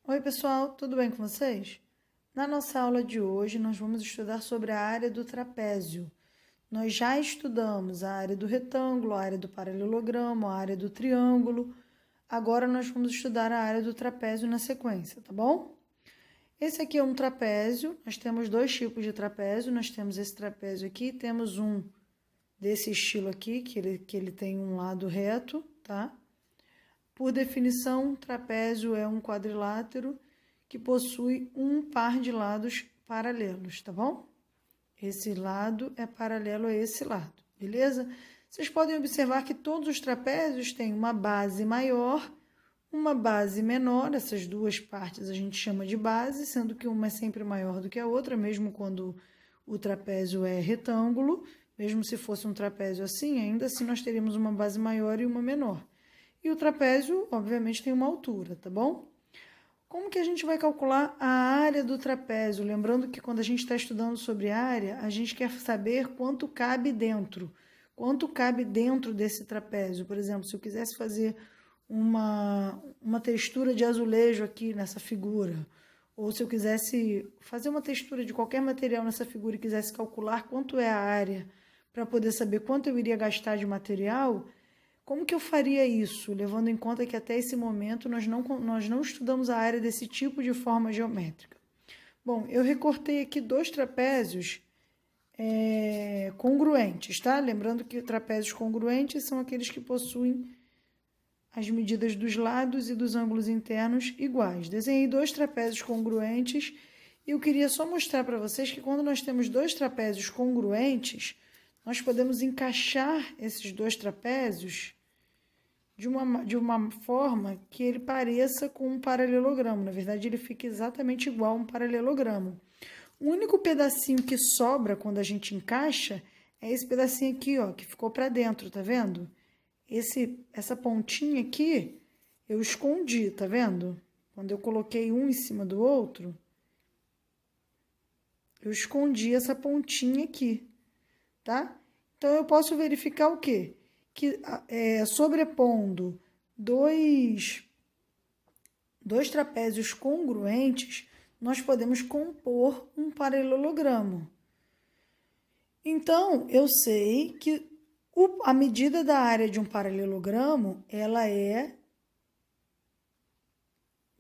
Oi, pessoal, tudo bem com vocês? Na nossa aula de hoje, nós vamos estudar sobre a área do trapézio. Nós já estudamos a área do retângulo, a área do paralelogramo, a área do triângulo. Agora nós vamos estudar a área do trapézio na sequência, tá bom? Esse aqui é um trapézio. Nós temos dois tipos de trapézio. Nós temos esse trapézio aqui, temos um desse estilo aqui, que ele tem um lado reto, tá? Por definição, trapézio é um quadrilátero que possui um par de lados paralelos, tá bom? Esse lado é paralelo a esse lado, beleza? Vocês podem observar que todos os trapézios têm uma base maior, uma base menor. Essas duas partes a gente chama de base, sendo que uma é sempre maior do que a outra, mesmo quando o trapézio é retângulo. Mesmo se fosse um trapézio assim, ainda assim nós teríamos uma base maior e uma menor. E o trapézio, obviamente, tem uma altura, tá bom? Como que a gente vai calcular a área do trapézio? Lembrando que quando a gente está estudando sobre área, a gente quer saber quanto cabe dentro. Quanto cabe dentro desse trapézio? Por exemplo, se eu quisesse fazer uma textura de azulejo aqui nessa figura, ou se eu quisesse fazer uma textura de qualquer material nessa figura e quisesse calcular quanto é a área para poder saber quanto eu iria gastar de material, como que eu faria isso, levando em conta que até esse momento nós não estudamos a área desse tipo de forma geométrica? Bom, eu recortei aqui dois trapézios congruentes, tá? Lembrando que trapézios congruentes são aqueles que possuem as medidas dos lados e dos ângulos internos iguais. Desenhei dois trapézios congruentes e eu queria só mostrar para vocês que quando nós temos dois trapézios congruentes, nós podemos encaixar esses dois trapézios de uma forma que ele pareça com um paralelogramo. Na verdade, ele fica exatamente igual a um paralelogramo. O único pedacinho que sobra quando a gente encaixa é esse pedacinho aqui, ó, que ficou para dentro, tá vendo? Essa pontinha aqui eu escondi, tá vendo? Quando eu coloquei um em cima do outro, eu escondi essa pontinha aqui, tá? Então, eu posso verificar o quê? Que sobrepondo dois trapézios congruentes, nós podemos compor um paralelogramo. Então, eu sei que a medida da área de um paralelogramo, ela é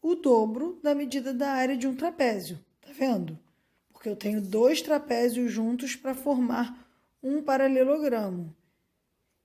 o dobro da medida da área de um trapézio, tá vendo? Porque eu tenho dois trapézios juntos para formar um paralelogramo.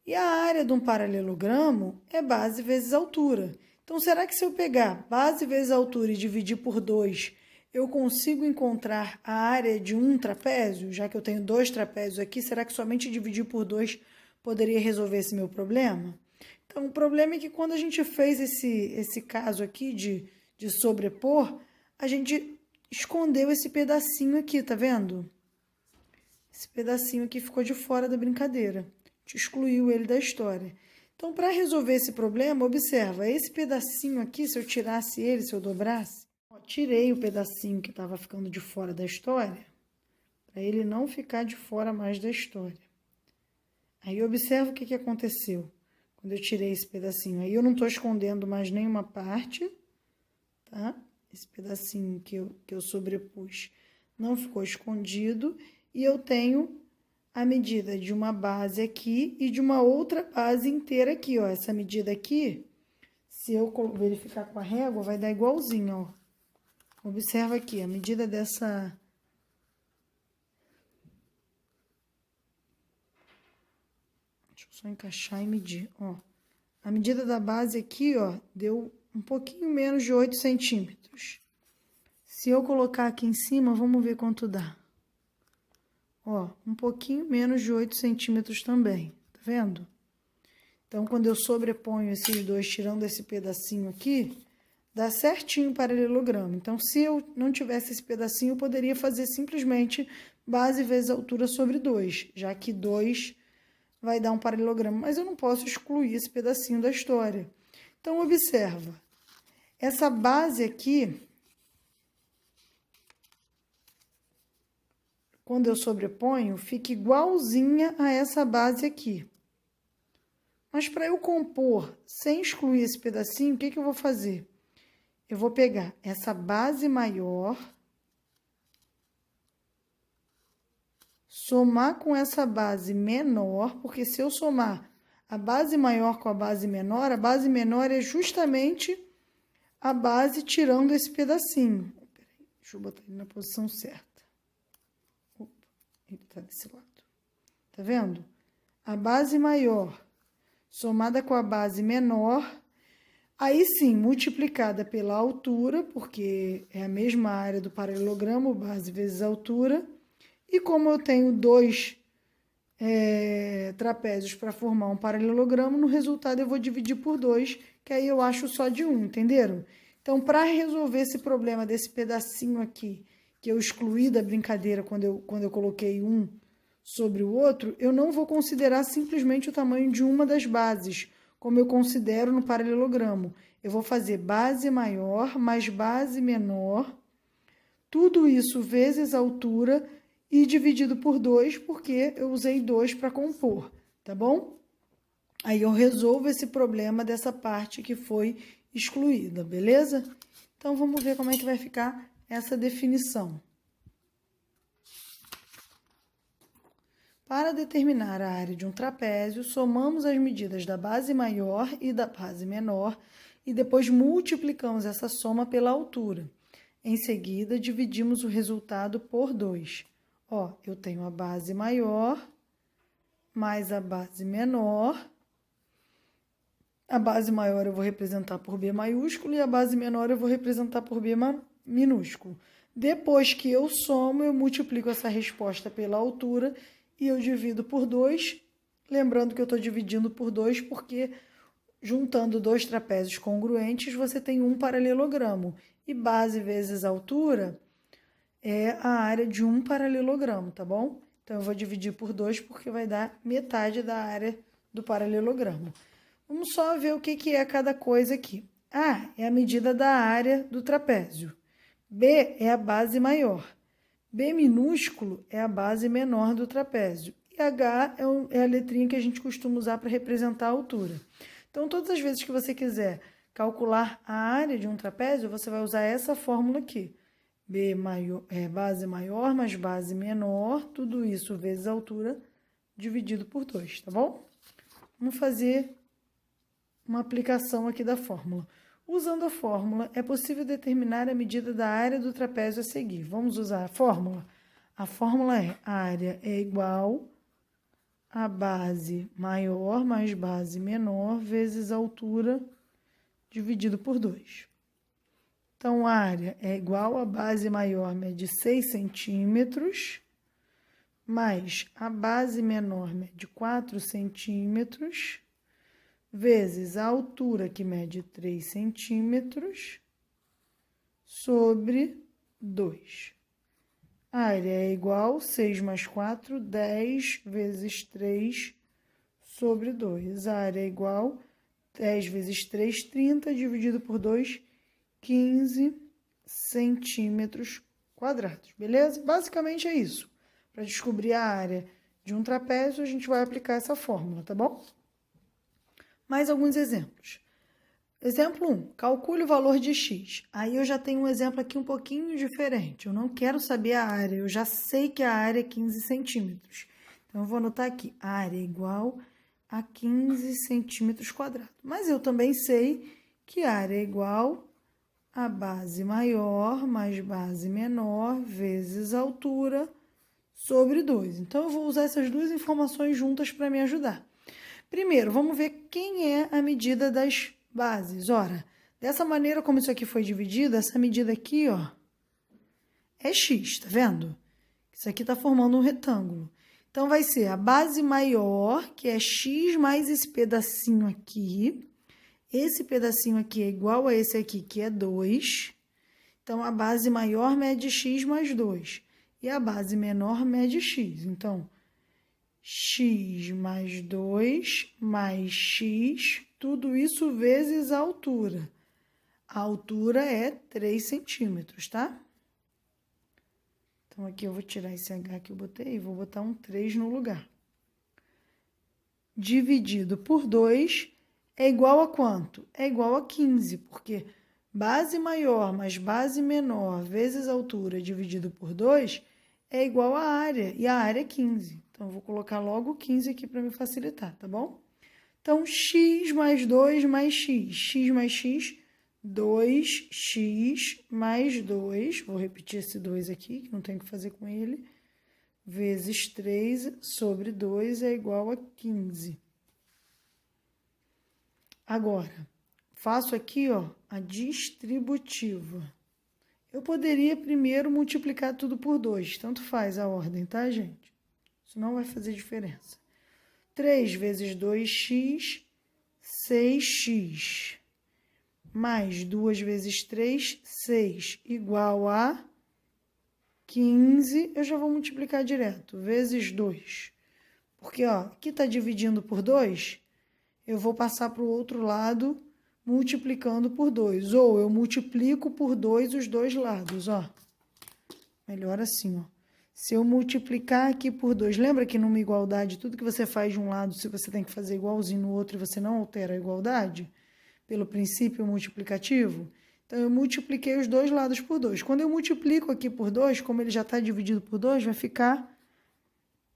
E a área de um paralelogramo é base vezes altura. Então, será que se eu pegar base vezes altura e dividir por 2, eu consigo encontrar a área de um trapézio? Já que eu tenho dois trapézios aqui, será que somente dividir por 2 poderia resolver esse meu problema? Então, o problema é que quando a gente fez esse caso aqui de sobrepor, a gente escondeu esse pedacinho aqui, tá vendo? Esse pedacinho aqui ficou de fora da brincadeira. Excluiu ele da história. Então, para resolver esse problema, observa, esse pedacinho aqui, se eu tirasse ele, se eu dobrasse, ó, tirei o pedacinho que estava ficando de fora da história, para ele não ficar de fora mais da história. Aí, observa o que aconteceu quando eu tirei esse pedacinho. Aí, eu não estou escondendo mais nenhuma parte, tá? Esse pedacinho que eu sobrepus não ficou escondido e eu tenho a medida de uma base aqui e de uma outra base inteira aqui, ó. Essa medida aqui, se eu verificar com a régua, vai dar igualzinho, ó. Observa aqui, a medida dessa... Deixa eu só encaixar e medir, ó. A medida da base aqui, ó, deu um pouquinho menos de 8 centímetros. Se eu colocar aqui em cima, vamos ver quanto dá. Ó, um pouquinho menos de 8 centímetros também, tá vendo? Então, quando eu sobreponho esses dois, tirando esse pedacinho aqui, dá certinho o paralelogramo. Então, se eu não tivesse esse pedacinho, eu poderia fazer simplesmente base vezes altura sobre 2, já que 2 vai dar um paralelogramo. Mas eu não posso excluir esse pedacinho da história. Então, observa. Essa base aqui, quando eu sobreponho, fica igualzinha a essa base aqui. Mas para eu compor sem excluir esse pedacinho, o que eu vou fazer? eu vou pegar essa base maior, somar com essa base menor, porque se eu somar a base maior com a base menor é justamente a base tirando esse pedacinho. Peraí, deixa eu botar ele na posição certa. Opa, ele tá desse lado. Tá vendo? A base maior somada com a base menor, aí sim, multiplicada pela altura, porque é a mesma área do paralelogramo, base vezes altura. E como eu tenho dois trapézios para formar um paralelogramo, no resultado eu vou dividir por 2, que aí eu acho só de 1, entenderam? Então, para resolver esse problema desse pedacinho aqui, que eu excluí da brincadeira quando eu coloquei um sobre o outro, eu não vou considerar simplesmente o tamanho de uma das bases, como eu considero no paralelogramo. Eu vou fazer base maior mais base menor, tudo isso vezes a altura e dividido por 2, porque eu usei 2 para compor, tá bom? Aí eu resolvo esse problema dessa parte que foi excluída, beleza? Então, vamos ver como é que vai ficar essa definição. Para determinar a área de um trapézio, somamos as medidas da base maior e da base menor e depois multiplicamos essa soma pela altura. Em seguida, dividimos o resultado por 2. Ó, eu tenho a base maior mais a base menor. A base maior eu vou representar por B maiúsculo e a base menor eu vou representar por B minúsculo. Depois que eu somo, eu multiplico essa resposta pela altura e eu divido por 2. Lembrando que eu estou dividindo por 2 porque, juntando dois trapézios congruentes, você tem um paralelogramo. E base vezes altura é a área de um paralelogramo, tá bom? Então, eu vou dividir por 2 porque vai dar metade da área do paralelogramo. Vamos só ver o que é cada coisa aqui. A é a medida da área do trapézio. B é a base maior. B minúsculo é a base menor do trapézio. E H é a letrinha que a gente costuma usar para representar a altura. Então, todas as vezes que você quiser calcular a área de um trapézio, você vai usar essa fórmula aqui. B maior, base maior mais base menor, tudo isso vezes a altura, dividido por 2, tá bom? Vamos fazer uma aplicação aqui da fórmula. Usando a fórmula, é possível determinar a medida da área do trapézio a seguir. Vamos usar a fórmula? A fórmula é: a área é igual a base maior mais base menor vezes a altura dividido por 2. Então, a área é igual a base maior mede 6 centímetros, mais a base menor mede 4 centímetros, vezes a altura, que mede 3 centímetros, sobre 2. A área é igual, 6 mais 4, 10 vezes 3 sobre 2. A área é igual, 10 vezes 3, 30, dividido por 2, 15 centímetros quadrados, beleza? Basicamente é isso. Para descobrir a área de um trapézio, a gente vai aplicar essa fórmula, tá bom? Mais alguns exemplos. Exemplo 1, calcule o valor de x. Aí eu já tenho um exemplo aqui um pouquinho diferente. Eu não quero saber a área, eu já sei que a área é 15 centímetros. Então, eu vou anotar aqui, a área é igual a 15 centímetros quadrados. Mas eu também sei que a área é igual a base maior mais base menor vezes a altura sobre 2. Então, eu vou usar essas duas informações juntas para me ajudar. Primeiro, vamos ver quem é a medida das bases. Ora, dessa maneira como isso aqui foi dividido, essa medida aqui, ó, é x, tá vendo? Isso aqui tá formando um retângulo. Então, vai ser a base maior, que é x mais esse pedacinho aqui. Esse pedacinho aqui é igual a esse aqui, que é 2. Então, a base maior mede x mais 2. E a base menor mede x. Então, x mais 2 mais x, tudo isso vezes a altura. A altura é 3 centímetros, tá? Então, aqui eu vou tirar esse h que eu botei e vou botar um 3 no lugar. Dividido por 2 é igual a quanto? É igual a 15, porque Base maior mais base menor vezes altura dividido por 2 é igual à área, e a área é 15. Então, eu vou colocar logo 15 aqui para me facilitar, tá bom? Então, x mais 2 mais x. X mais x, 2x mais 2. Vou repetir esse 2 aqui, que não tem o que fazer com ele. Vezes 3 sobre 2 é igual a 15. Agora, faço aqui, ó, a distributiva. Eu poderia primeiro multiplicar tudo por 2, tanto faz a ordem, tá, gente? Isso não vai fazer diferença. 3 vezes 2x, 6x, mais 2 vezes 3, 6, igual a 15. Eu já vou multiplicar direto, vezes 2. Porque, ó, aqui está dividindo por 2, eu vou passar para o outro lado multiplicando por 2. Ou eu multiplico por 2 os dois lados, ó. Melhor assim, ó. Se eu multiplicar aqui por 2, lembra que numa igualdade, tudo que você faz de um lado, se você tem que fazer igualzinho no outro e você não altera a igualdade, pelo princípio multiplicativo? Então, eu multipliquei os dois lados por 2. Quando eu multiplico aqui por 2, como ele já está dividido por 2, vai ficar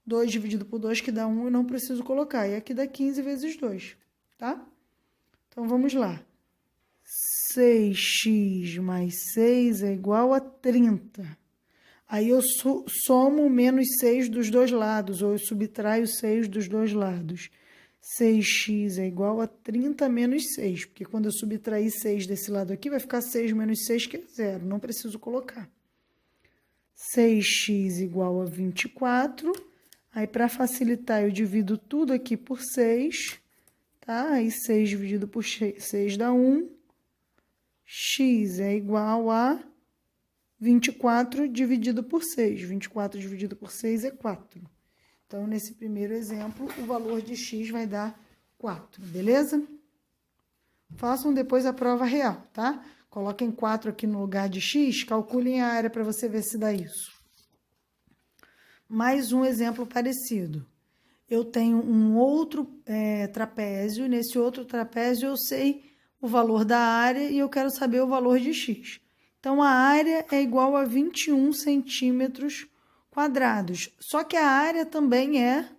2 dividido por 2, que dá 1, eu não preciso colocar. E aqui dá 15 vezes 2, tá? Então, vamos lá. 6x mais 6 é igual a 30. Aí eu somo menos 6 dos dois lados, ou eu subtraio 6 dos dois lados. 6x é igual a 30 menos 6, porque quando eu subtrair 6 desse lado aqui, vai ficar 6 menos 6, que é 0, não preciso colocar. 6x igual a 24, aí para facilitar eu divido tudo aqui por 6, tá? Aí 6 dividido por 6 dá 1, x é igual a 24 dividido por 6. 24 dividido por 6 é 4. Então, nesse primeiro exemplo, o valor de x vai dar 4, beleza? Façam depois a prova real, tá? Coloquem 4 aqui no lugar de x, calculem a área para você ver se dá isso. Mais um exemplo parecido. Eu tenho um outro trapézio, nesse outro trapézio eu sei o valor da área e eu quero saber o valor de x. Então, a área é igual a 21 centímetros quadrados. Só que a área também é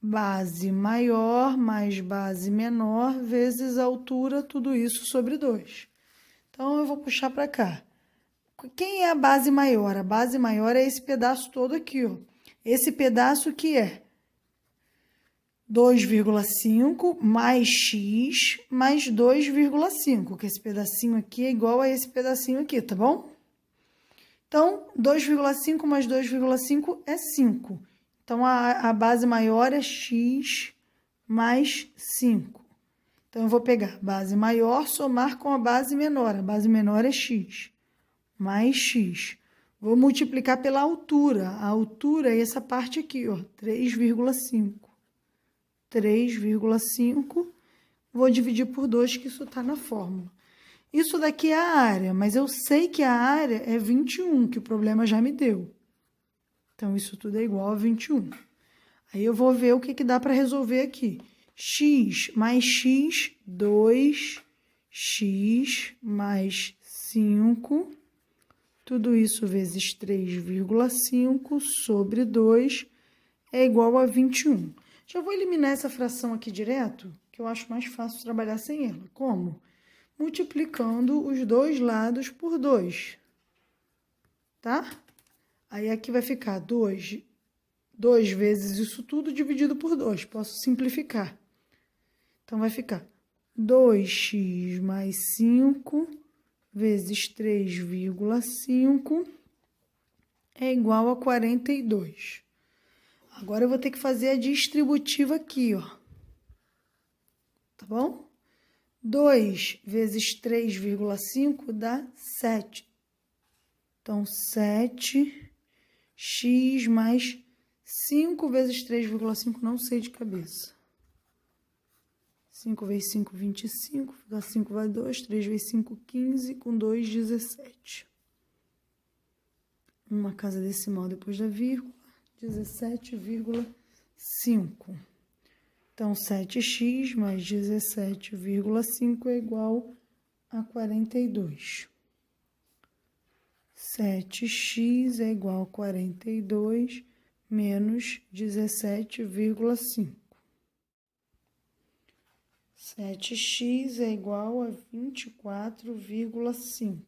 base maior mais base menor vezes a altura, tudo isso sobre 2. Então, eu vou puxar para cá. Quem é a base maior? A base maior é esse pedaço todo aqui, ó. Esse pedaço que é 2,5 mais x mais 2,5, que esse pedacinho aqui é igual a esse pedacinho aqui, tá bom? Então, 2,5 mais 2,5 é 5. Então, a base maior é x mais 5. Então, eu vou pegar base maior, somar com a base menor. A base menor é x, mais x. Vou multiplicar pela altura. A altura é essa parte aqui, ó, 3,5. 3,5, vou dividir por 2, que isso está na fórmula. Isso daqui é a área, mas eu sei que a área é 21, que o problema já me deu. Então, isso tudo é igual a 21. Aí, eu vou ver o que dá para resolver aqui. X mais x, 2x mais 5, tudo isso vezes 3,5 sobre 2 é igual a 21. Já vou eliminar essa fração aqui direto, que eu acho mais fácil trabalhar sem ela. Como? Multiplicando os dois lados por 2, tá? Aí, aqui vai ficar 2 vezes isso tudo dividido por 2. Posso simplificar. Então, vai ficar 2x mais 5 vezes 3,5 é igual a 42. Agora, eu vou ter que fazer a distributiva aqui, ó. Tá bom? 2 vezes 3,5 dá 7. Então, 7x mais 5 vezes 3,5, não sei de cabeça. 5 vezes 5, 25. Fica 5 vai 2. 3 vezes 5, 15. Com 2, 17. Uma casa decimal depois da vírgula. 17,5. Então, 7x mais 17,5 é igual a 42. 7x é igual a 42 menos 17,5. 7x é igual a 24,5.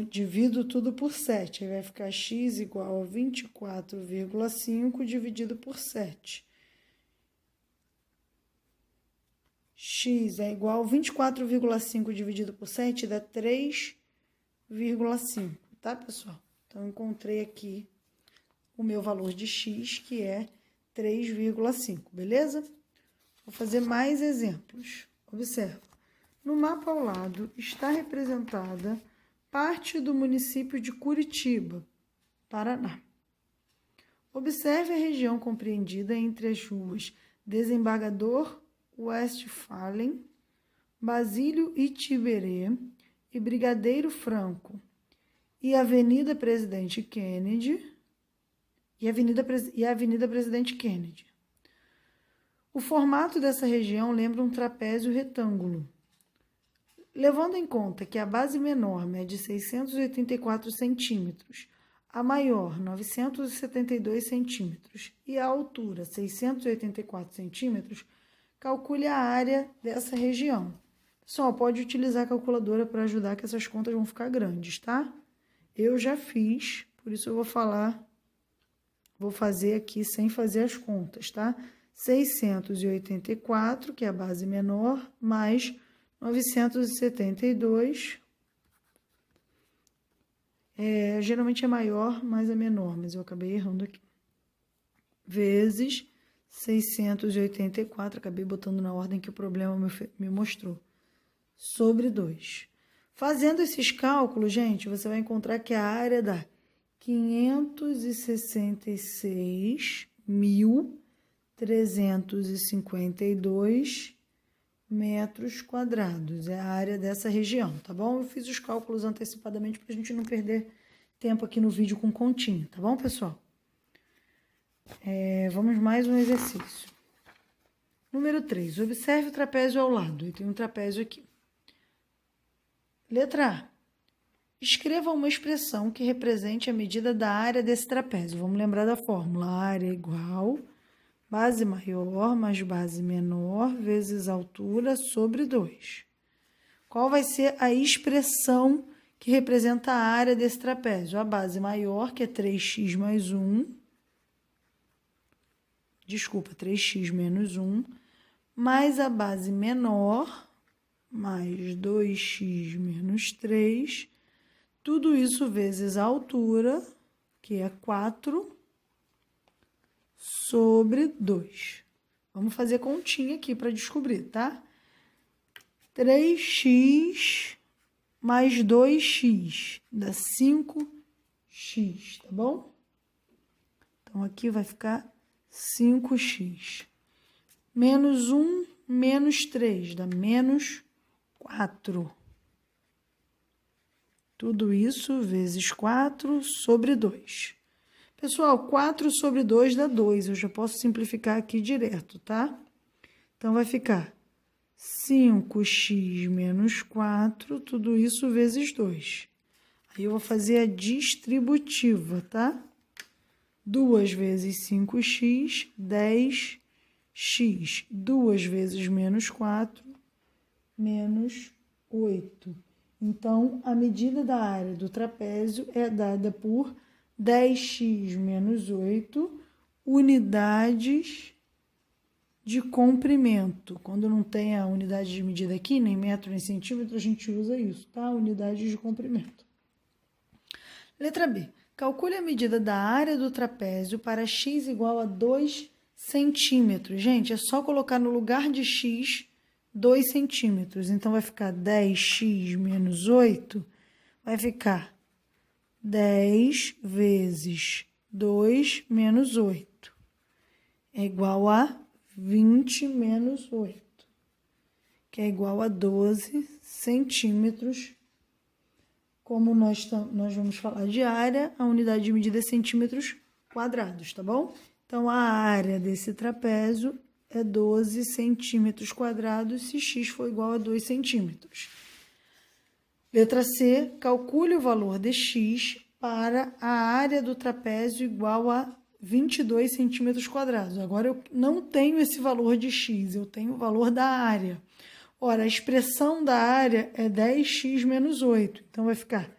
Divido tudo por 7, aí vai ficar x igual a 24,5 dividido por 7. X é igual a 24,5 dividido por 7 dá 3,5, tá, pessoal? Então, eu encontrei aqui o meu valor de x, que é 3,5, beleza? Vou fazer mais exemplos. Observa. No mapa ao lado está representada parte do município de Curitiba, Paraná. Observe a região compreendida entre as ruas Desembargador Westphalen, Basílio Itiberê e Brigadeiro Franco, e Avenida Presidente Kennedy, e a Avenida Presidente Kennedy. O formato dessa região lembra um trapézio retângulo. Levando em conta que a base menor mede 684 centímetros, a maior 972 centímetros e a altura 684 centímetros, calcule a área dessa região. Pessoal, pode utilizar a calculadora para ajudar, que essas contas vão ficar grandes, tá? Eu já fiz, por isso eu vou fazer aqui sem fazer as contas, tá? 684, que é a base menor, mais 972, geralmente é maior, mas é menor, mas eu acabei errando aqui, vezes 684, acabei botando na ordem que o problema me mostrou, sobre 2. Fazendo esses cálculos, gente, você vai encontrar que a área dá 566.352 metros quadrados. É a área dessa região, tá bom? Eu fiz os cálculos antecipadamente para a gente não perder tempo aqui no vídeo com continha, tá bom, pessoal? Vamos mais um exercício. Número 3. Observe o trapézio ao lado. Eu tenho um trapézio aqui. Letra A. Escreva uma expressão que represente a medida da área desse trapézio. Vamos lembrar da fórmula. A área é igual base maior mais base menor vezes altura sobre 2. Qual vai ser a expressão que representa a área desse trapézio? A base maior, que é 3x mais 1. Desculpa, 3x menos 1. Mais a base menor, mais 2x menos 3. Tudo isso vezes a altura, que é 4, sobre 2. Vamos fazer continha aqui para descobrir, tá? 3x mais 2x dá 5x, tá bom? Então, aqui vai ficar 5x. Menos 1 menos 3 dá menos 4. Tudo isso vezes 4 sobre 2. Pessoal, 4 sobre 2 dá 2. Eu já posso simplificar aqui direto, tá? Então, vai ficar 5x menos 4, tudo isso vezes 2. Aí, eu vou fazer a distributiva, tá? 2 vezes 5x, 10x. 2 vezes menos 4, menos 8. Então, a medida da área do trapézio é dada por 10x menos 8 unidades de comprimento. Quando não tem a unidade de medida aqui, nem metro, nem centímetro, a gente usa isso, tá? Unidade de comprimento. Letra B. Calcule a medida da área do trapézio para x igual a 2 centímetros. Gente, é só colocar no lugar de x 2 centímetros. Então, vai ficar 10x menos 8, vai ficar 10 vezes 2 menos 8. É igual a 20 menos 8, que é igual a 12 centímetros. Como nós vamos falar de área, a unidade de medida é centímetros quadrados, tá bom? Então, a área desse trapézio é 12 centímetros quadrados se x for igual a 2 centímetros. Letra C, calcule o valor de x para a área do trapézio igual a 22 centímetros quadrados. Agora eu não tenho esse valor de x, eu tenho o valor da área. Ora, a expressão da área é 10x menos 8. Então, vai ficar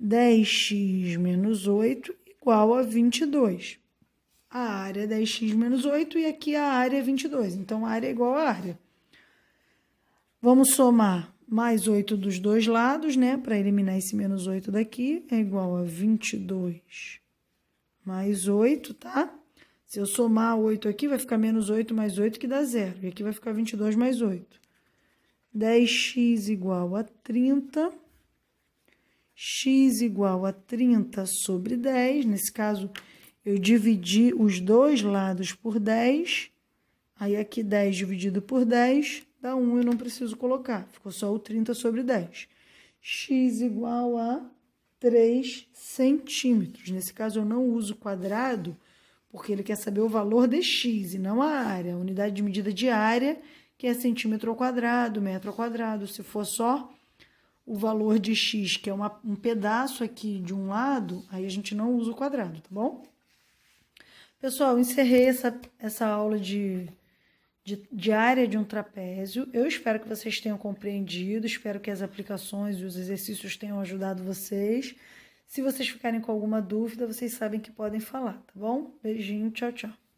10x menos 8 igual a 22. A área é 10x menos 8 e aqui a área é 22. Então, a área é igual à área. Vamos somar mais 8 dos dois lados, né? Para eliminar esse menos 8 daqui, é igual a 22 mais 8, tá? Se eu somar 8 aqui, vai ficar menos 8 mais 8, que dá 0. E aqui vai ficar 22 mais 8. 10x igual a 30. X igual a 30 sobre 10. Nesse caso, eu dividi os dois lados por 10. Aí, aqui 10 dividido por 10 dá 1, eu não preciso colocar. Ficou só o 30 sobre 10. X igual a 3 centímetros. Nesse caso, eu não uso quadrado, porque ele quer saber o valor de x e não a área. A unidade de medida de área, que é centímetro ao quadrado, metro ao quadrado. Se for só o valor de x, que é um pedaço aqui de um lado, aí a gente não usa o quadrado, tá bom? Pessoal, encerrei essa aula de área de um trapézio. Eu espero que vocês tenham compreendido, espero que as aplicações e os exercícios tenham ajudado vocês. Se vocês ficarem com alguma dúvida, vocês sabem que podem falar, tá bom? Beijinho, tchau, tchau.